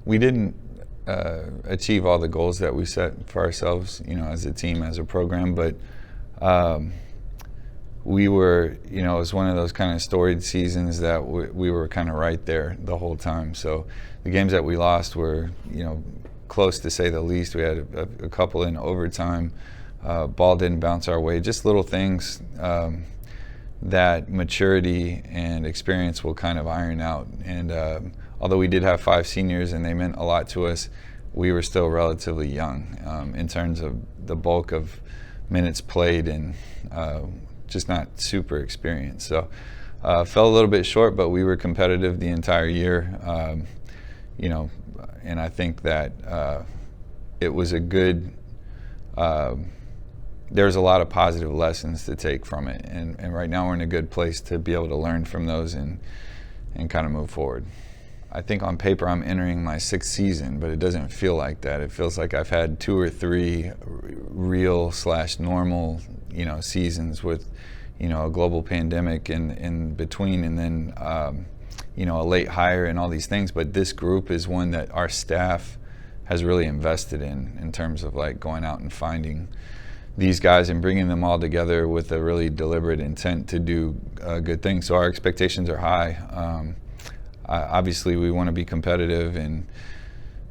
we didn't achieve all the goals that we set for ourselves, as a team, as a program, but we were, it was one of those kind of storied seasons that we were kind of right there the whole time. So the games that we lost were, close to say the least. We had a couple in overtime. Ball didn't bounce our way. Just little things that maturity and experience will kind of iron out. And although we did have 5 seniors and they meant a lot to us, we were still relatively young in terms of the bulk of minutes played and just not super experienced. So fell a little bit short, but we were competitive the entire year. And I think that it was a good, there's a lot of positive lessons to take from it. And right now we're in a good place to be able to learn from those and kind of move forward. I think on paper I'm entering my 6th season, but it doesn't feel like that. It feels like I've had 2 or 3 real/normal, seasons with, a global pandemic in between, and then, a late hire and all these things. But this group is one that our staff has really invested in terms of like going out and finding these guys and bringing them all together with a really deliberate intent to do good things. So our expectations are high. Obviously, we want to be competitive and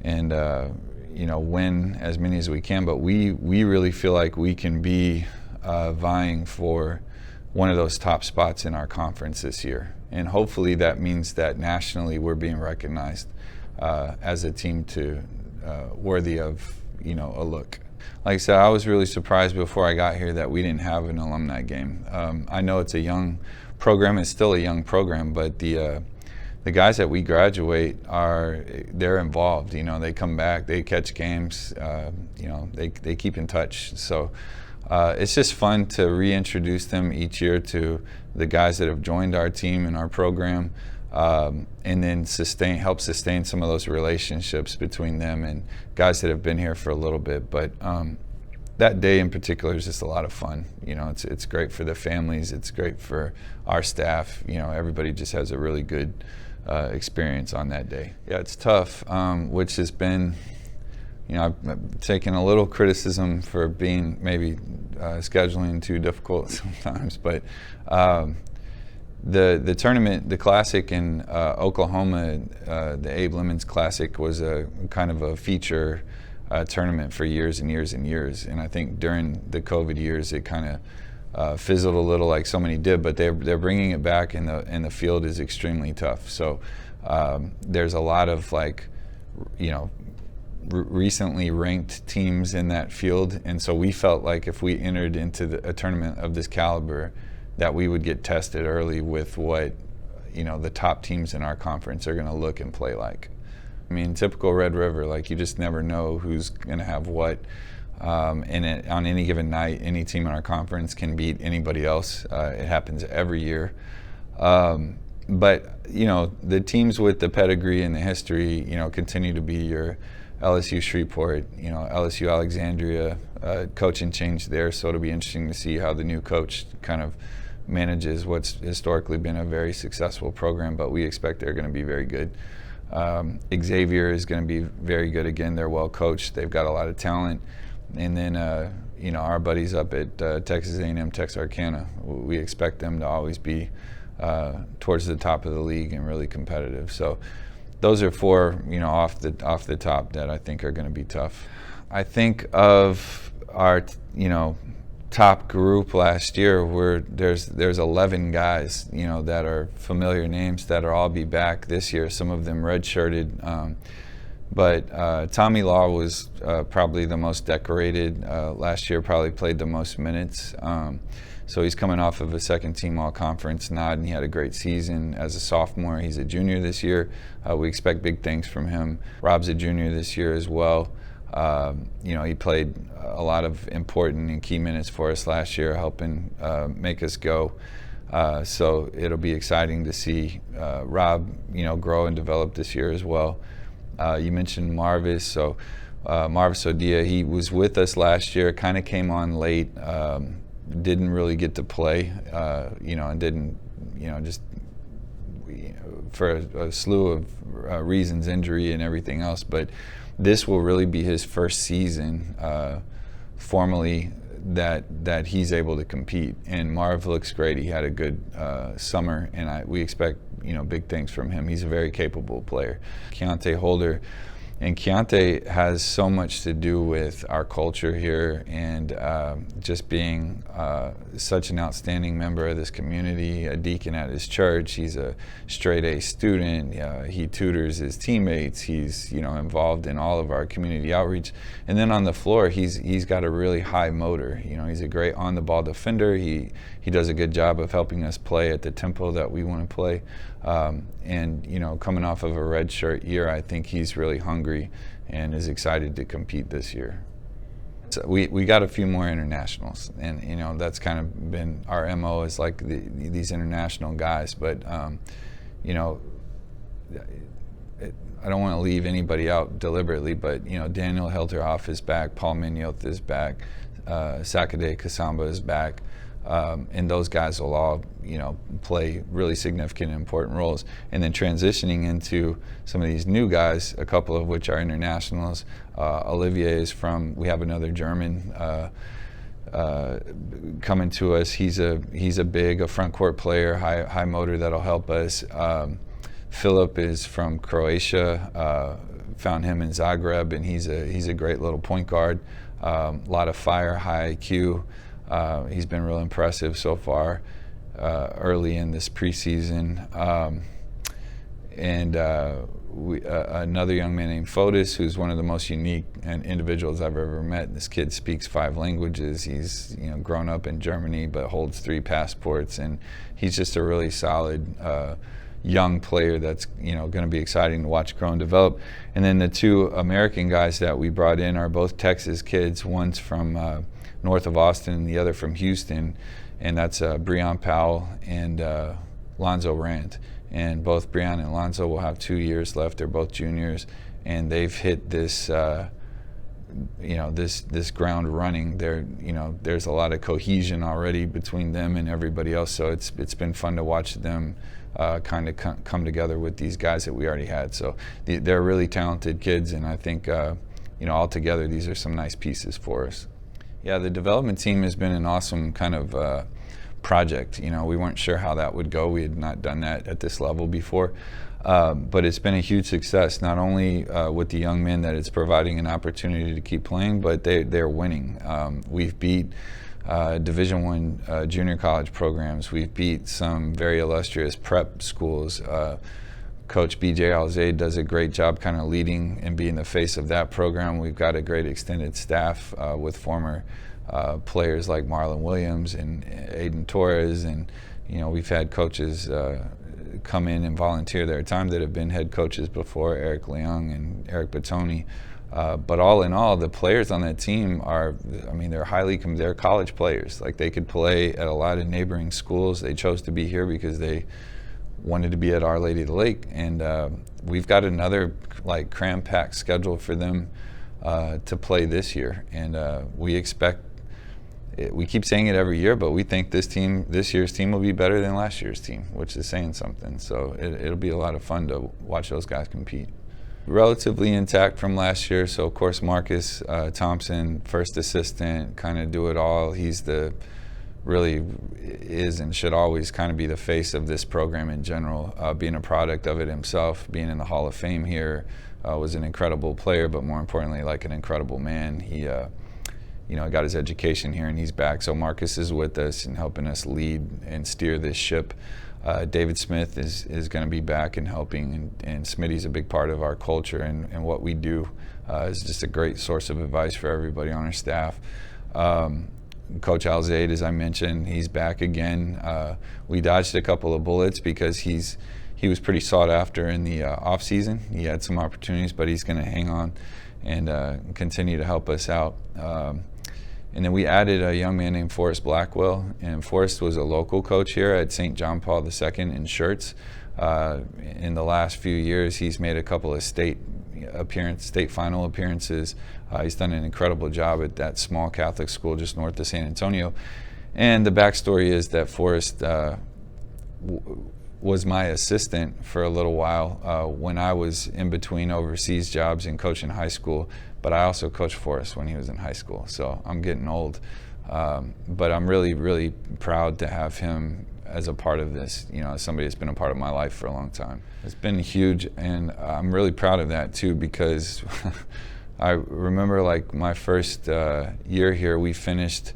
win as many as we can. But we really feel like we can be vying for one of those top spots in our conference this year. And hopefully that means that nationally we're being recognized as a team worthy of a look. Like I said, I was really surprised before I got here that we didn't have an alumni game. I know it's a young program. It's still a young program, but the guys that we graduate they're involved. They come back, they catch games. They keep in touch. So it's just fun to reintroduce them each year to the guys that have joined our team and our program, and then help sustain some of those relationships between them and guys that have been here for a little bit. But that day in particular is just a lot of fun. It's great for the families. It's great for our staff. Everybody just has a really good experience on that day. Yeah, it's tough, which has been, I've taken a little criticism for being maybe scheduling too difficult sometimes, but the tournament, the Classic in Oklahoma, the Abe Lemons Classic, was a kind of a feature tournament for years and years and years. And I think during the COVID years, it kind of fizzled a little, like so many did. But they're bringing it back, and the field is extremely tough. So there's a lot of recently ranked teams in that field, and so we felt like if we entered into a tournament of this caliber, that we would get tested early with what the top teams in our conference are going to look and play like. I mean, typical Red River, like you just never know who's going to have what. On any given night, any team in our conference can beat anybody else. It happens every year. But the teams with the pedigree and the history, continue to be your LSU Shreveport, LSU Alexandria. Coaching change there, so it'll be interesting to see how the new coach kind of manages what's historically been a very successful program, but we expect they're going to be very good. Xavier is going to be very good again. They're well coached. They've got a lot of talent. And then, our buddies up at Texas A&M Texarkana, we expect them to always be towards the top of the league and really competitive. So those are 4, off the top that I think are going to be tough. I think of our, top group last year, where there's 11 guys, that are familiar names that'll all be back this year. Some of them redshirted, but Tommy Law was probably the most decorated last year. Probably played the most minutes. So he's coming off of a second-team All-Conference nod, and he had a great season as a sophomore. He's a junior this year. We expect big things from him. Rob's a junior this year as well. He played a lot of important and key minutes for us last year, helping make us go. So it'll be exciting to see Rob, grow and develop this year as well. You mentioned Marvis. So Marvis Odia, he was with us last year, kind of came on late, didn't really get to play, and didn't, for a slew of reasons, injury and everything else. But this will really be his first season formally that he's able to compete. And Marv looks great. He had a good summer, and we expect big things from him. He's a very capable player. Keontae Holder. And Keontae has so much to do with our culture here, and just being such an outstanding member of this community, a deacon at his church. He's a straight A student. He tutors his teammates. He's involved in all of our community outreach. And then on the floor, he's got a really high motor. He's a great on the ball defender. He does a good job of helping us play at the tempo that we want to play. And coming off of a red shirt year, I think he's really hungry and is excited to compete this year. So we got a few more internationals, and that's kind of been our MO, is like these international guys. But I don't want to leave anybody out deliberately, but Daniel Helterhoff is back, Paul Minyoth is back, Sakade Kasamba is back. And those guys will all, play really significant and important roles. And then transitioning into some of these new guys, a couple of which are internationals. Olivier is we have another German coming to us. He's a front court player, high motor that'll help us. Philip is from Croatia. Found him in Zagreb, and he's a great little point guard. A lot of fire, high IQ. He's been real impressive so far early in this preseason. Another young man named Fotis, who's one of the most unique individuals I've ever met. This kid speaks 5 languages. He's grown up in Germany but holds 3 passports, and he's just a really solid young player that's going to be exciting to watch grow and develop. And then the 2 American guys that we brought in are both Texas kids. One's from north of Austin and the other from Houston, and that's Breon Powell and Lonzo Rand. And both Breon and Lonzo will have 2 years left. They're both juniors, and they've hit this this ground running. There's a lot of cohesion already between them and everybody else, so it's been fun to watch them kind of come together with these guys that we already had. So they're really talented kids, and I think all together these are some nice pieces for us. Yeah, the development team has been an awesome kind of project. We weren't sure how that would go. We had not done that at this level before. But it's been a huge success, not only with the young men that it's providing an opportunity to keep playing, but they're winning. We've beat Division I junior college programs. We've beat some very illustrious prep schools. Coach B.J. Alzaid does a great job kind of leading and being the face of that program. We've got a great extended staff with former players like Marlon Williams and Aiden Torres, and we've had coaches come in and volunteer their time that have been head coaches before, Eric Leung and Eric Batoni. But all in all, the players on that team they're college players. Like, they could play at a lot of neighboring schools. They chose to be here because they wanted to be at Our Lady of the Lake, and we've got another cram-packed schedule for them to play this year, and we expect. We keep saying it every year, but we think this year's team will be better than last year's team, which is saying something. So it'll be a lot of fun to watch those guys compete. Relatively intact from last year, so of course Marcus Thompson, first assistant, kind of do it all. He's really is and should always kind of be the face of this program in general, being a product of it himself, being in the Hall of Fame here, was an incredible player, but more importantly, an incredible man. He got his education here, and he's back. So Marcus is with us and helping us lead and steer this ship. David Smith is going to be back and helping, and Smitty's a big part of our culture and what we do. Is just a great source of advice for everybody on our staff. Coach Alzaid, as I mentioned, he's back again. We dodged a couple of bullets because he was pretty sought after in the off season. He had some opportunities, but he's going to hang on and continue to help us out. And then we added a young man named Forrest Blackwell, and Forrest was a local coach here at St. John Paul II in Schertz. In the last few years, he's made a couple of state final appearances. He's done an incredible job at that small Catholic school just north of San Antonio. And the backstory is that Forrest was my assistant for a little while when I was in between overseas jobs and coaching high school, but I also coached for us when he was in high school, so I'm getting old. But I'm really, really proud to have him as a part of this, as somebody that's been a part of my life for a long time. It's been huge, and I'm really proud of that too, because I remember like my first year here, we finished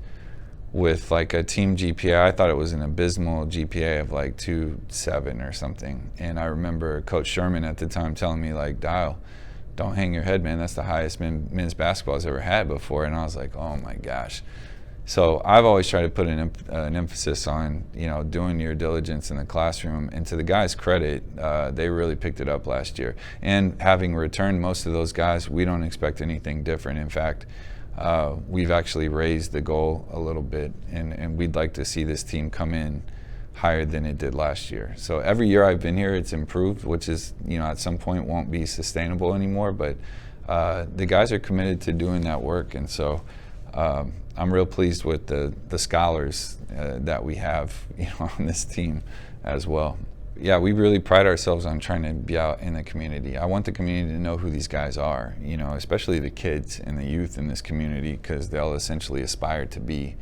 with like a team GPA. I thought it was an abysmal GPA of like 2.7 or something. And I remember Coach Sherman at the time telling me like, Dial, don't hang your head, man. That's the highest men's basketball's ever had before. And I was like, oh my gosh. So I've always tried to put an emphasis on, doing your diligence in the classroom. And to the guys' credit, they really picked it up last year. And having returned most of those guys, we don't expect anything different. In fact, we've actually raised the goal a little bit, and we'd like to see this team come in higher than it did last year. So every year I've been here, it's improved, which is, at some point won't be sustainable anymore. But the guys are committed to doing that work, and so I'm real pleased with the scholars that we have, on this team as well. Yeah, we really pride ourselves on trying to be out in the community. I want the community to know who these guys are, especially the kids and the youth in this community, because they'll essentially aspire to be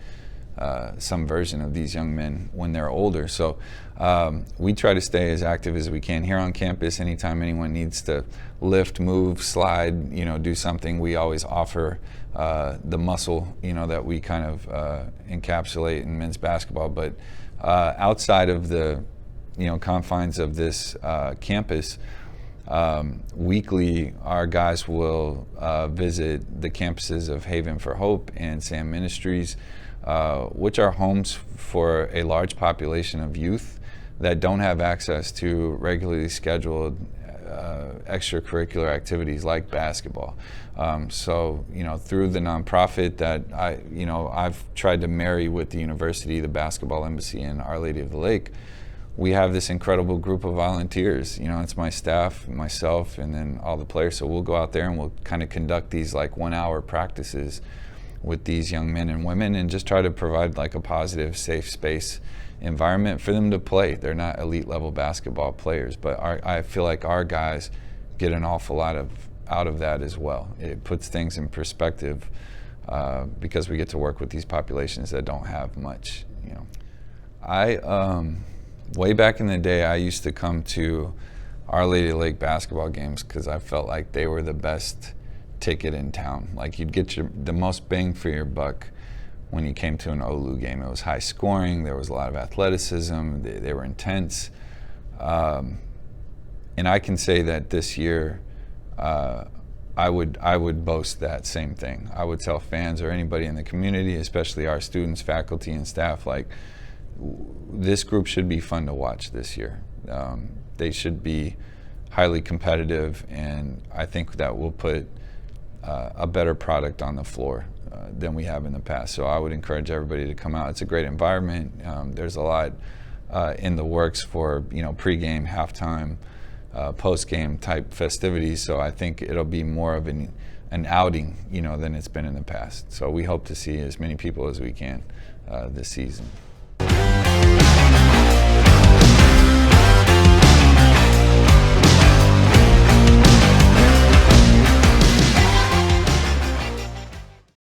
some version of these young men when they're older. So we try to stay as active as we can here on campus. Anytime anyone needs to lift, move, slide, do something, we always offer the muscle, that we kind of encapsulate in men's basketball. But outside of the confines of this campus, weekly our guys will visit the campuses of Haven for Hope and Sam Ministries, which are homes for a large population of youth that don't have access to regularly scheduled extracurricular activities like basketball. So through the nonprofit that I've tried to marry with the university, the Basketball Embassy, and Our Lady of the Lake, we have this incredible group of volunteers. It's my staff, myself, and then all the players. So we'll go out there and we'll kind of conduct these like 1-hour practices with these young men and women, and just try to provide like a positive, safe space environment for them to play. They're not elite level basketball players, but I feel like our guys get an awful lot out of that as well. It puts things in perspective because we get to work with these populations that don't have much. Way back in the day, I used to come to Our Lady of the Lake basketball games because I felt like they were the best ticket in town. Like you'd get the most bang for your buck when you came to an OLLU game. It was high scoring, there was a lot of athleticism, they were intense. And I can say that this year, I would boast that same thing. I would tell fans or anybody in the community, especially our students, faculty, and staff, like, this group should be fun to watch this year. They should be highly competitive, and I think that will put a better product on the floor than we have in the past. So I would encourage everybody to come out. It's a great environment. There's a lot in the works for pregame, halftime, post-game type festivities. So I think it'll be more of an outing, than it's been in the past. So we hope to see as many people as we can this season.